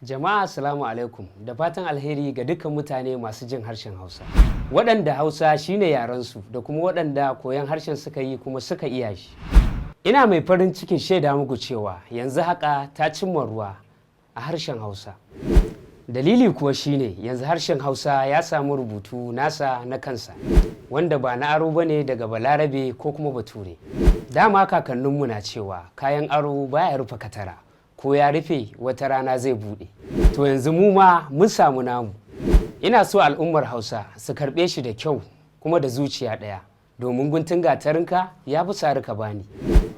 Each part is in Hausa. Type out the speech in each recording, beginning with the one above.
Jama'a assalamu alaikum, da fatan alheri ga dukkan mutane masu jin harshen Hausa. Waɗanda Hausa shine yarensu da kuma waɗanda koyon harshen suka yi kuma suka iya shi. Ina mai farin cikin shaida muku cewa yanzu haka ta cimma ruwa a harshen Hausa. Dalili kuwa shine yanzu harshen Hausa ya samu rubutu nasa na kansa, wanda ba na aro bane daga Balarabe ko kuma Bature. Dama kakanninmu na cewa kayan aro baya rufe katara, ko ya rufe wata rana zai buɗe. To yanzu mu ma mun samu namu. Ina so al'ummar Hausa su karɓe shi da kyau kuma da zuciya ɗaya, domin guntun gatarinka ya fi sarika bani.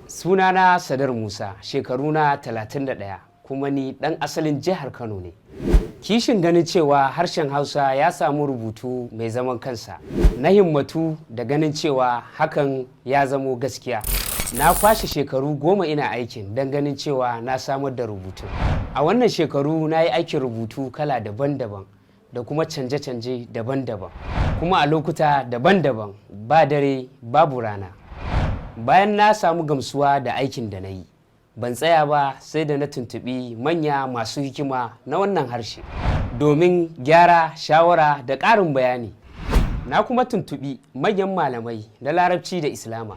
Sunana Sadar Musa, shekaruna 31, kuma ni ɗan asalin jihar Kano ne. Kishin ganin cewa harshen Hausa ya samu rubutu mai zaman kansa, na himmatu da ganin cewa hakan ya zamo gaskiya. Na kwashe shekaru 10 ina aikin don ganin cewa na samar da rubutu. A wannan shekaru na yi aikin rubutu kala daban-daban da kuma canje-canje daban-daban, kuma a lokuta daban-daban, ba dare babu rana. Bayan na samu gamsuwa da aikin da na yi, ban tsaya ba sai da na tuntuɓi manya masu hikima na wannan harshe domin gyara, shawara da ƙarin bayani. Na kuma tuntuɓi manyan malamai na Larabci da Islama.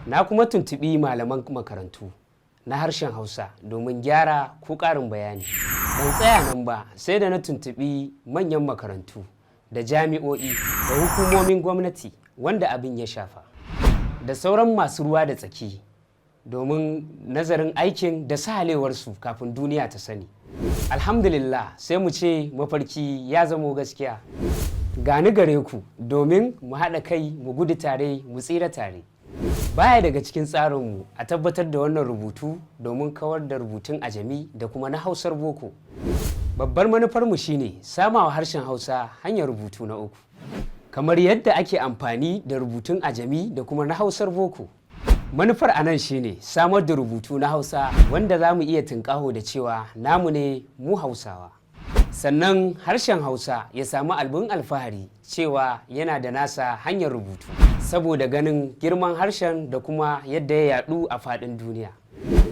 Na kuma tuntuɓi malaman makarantu na harshen Hausa domin gyara ko ƙarin bayani. Ban tsaya nan ba sai da na tuntuɓi manyan makarantu da jami'o'i da hukumomin gwamnati wanda abin ya shafa, da sauran masu ruwa da tsaki domin nazarin aikin da sahalewarsu kafin duniya ta sani. Alhamdulillah, sai mu ce mafarki ya zamo gaskiya. Gani gare ku domin mu haɗa kai, mu gudu tare, mu tsira tare. Baya daga cikin tsarinmu a tabbatar da wannan rubutu domin kawar da rubutun ajami da kuma na Hausar boko. Babbar manufarmu shine samawa harshen Hausa hanyar rubutu na uku, kamar yadda ake amfani da rubutun ajami da kuma na Hausar boko. Manufar anan shine samar da rubutu na Hausa wanda za mu iya tunƙaho da cewa namu ne mu Hausawa. Sannan harshen Hausa ya samu albin alfahari cewa yana da nasa hanyar rubutu, saboda ganin girman harshen da kuma yadda ya yadu a faɗin duniya.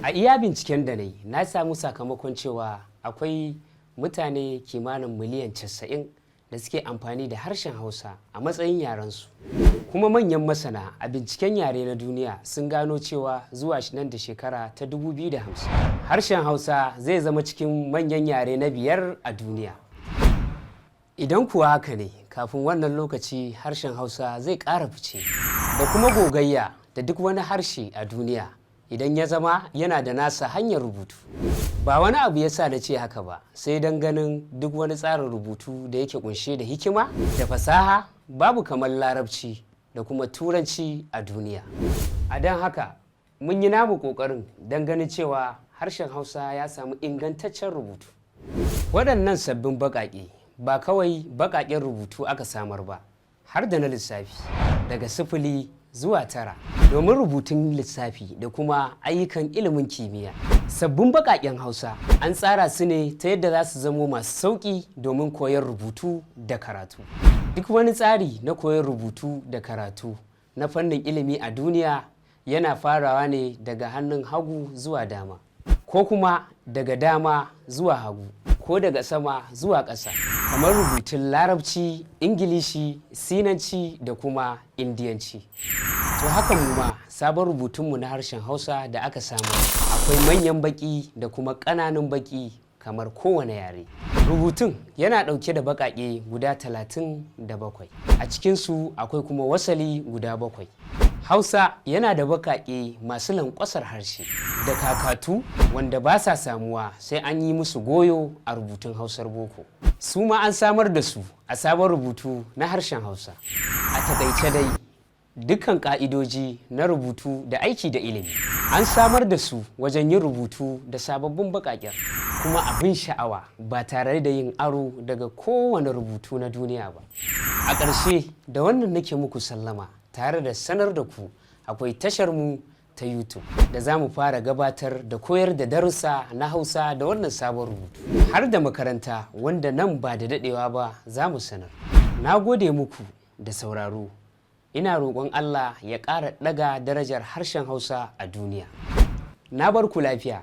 A iya binciken da na samu sakamakon cewa akwai mutane kimanin miliyan 90 da suke amfani da harshen Hausa a matsayin yarensu. Kuma manyan masana a binciken yare na duniya sun gano cewa zuwa nan da shekara ta 2050 harshen Hausa zai zama cikin manyan yare na 5 a duniya. Idan kuwa haka ne, kafin wannan lokaci harshen Hausa zai ƙara fice da kuma gogayya da duk wani harshe a duniya idan ya zama yana da nasa hanyar rubutu. Ba wani abu ya sa na ce haka ba, sai don ganin duk wani tsarin rubutu da yake kunshe da hikima da fasaha babu kamar Larabci da kuma Turanci a duniya. A don haka mun yi namu ƙoƙarin don ganin cewa harshen Hausa ya samu ingantaccen rubutu. Waɗannan sabbin baƙaƙe ba kawai baƙaƙen rubutu aka samar ba, har da na lissafi daga 0 zuwa 9 domin rubutun lissafi da kuma ayyukan ilimin kimiyya. Sabbin baƙaƙen Hausa an tsara su ne ta yadda za su zamo masu sauƙi domin koyon rubutu da karatu. Duk wani tsari na koyon rubutu da karatu na fannin ilimi a duniya yana farawa ne daga hannun hagu zuwa dama, ko kuma daga dama zuwa hagu, ko daga sama zuwa ƙasa, kamar rubutun Larabci, Ingilishi, Sinanci da kuma Indiyanci. To haka mu ma sabon rubutunmu na harshen Hausa da aka samu akwai manyan baƙi da kuma ƙananan baƙi kamar kowane yare. Rubutun yana ɗauke da baƙaƙe guda 37, a cikinsu akwai kuma wasali guda 7. Hausa yana da baƙaƙe masu lanƙwasar harshe da kakatu wanda ba sa samuwa sai an yi musu goyo a rubutun Hausar boko. Su ma an samar da su a sabon rubutu na harshen Hausa. A taƙaice dai, dukkan ƙa'idoji na rubutu da aiki da ilimi an samar da su wajen yin rubutu da sababbin baƙaƙen, kuma abin sha'awa ba tare da yin aro daga kowane rubutu na duniya ba. A ƙarshe da wannan nake muku sallama tare da sanar da ku akwai tashar mu ta YouTube da za mu fara gabatar da koyar da darussa na Hausa da wannan sabon rubutu, har da makaranta wanda nan ba da daɗewa ba za mu sanar. Na gode muku da sauraro. Ina roƙon Allah ya ƙara ɗaga darajar harshen Hausa a duniya. Na bar ku lafiya.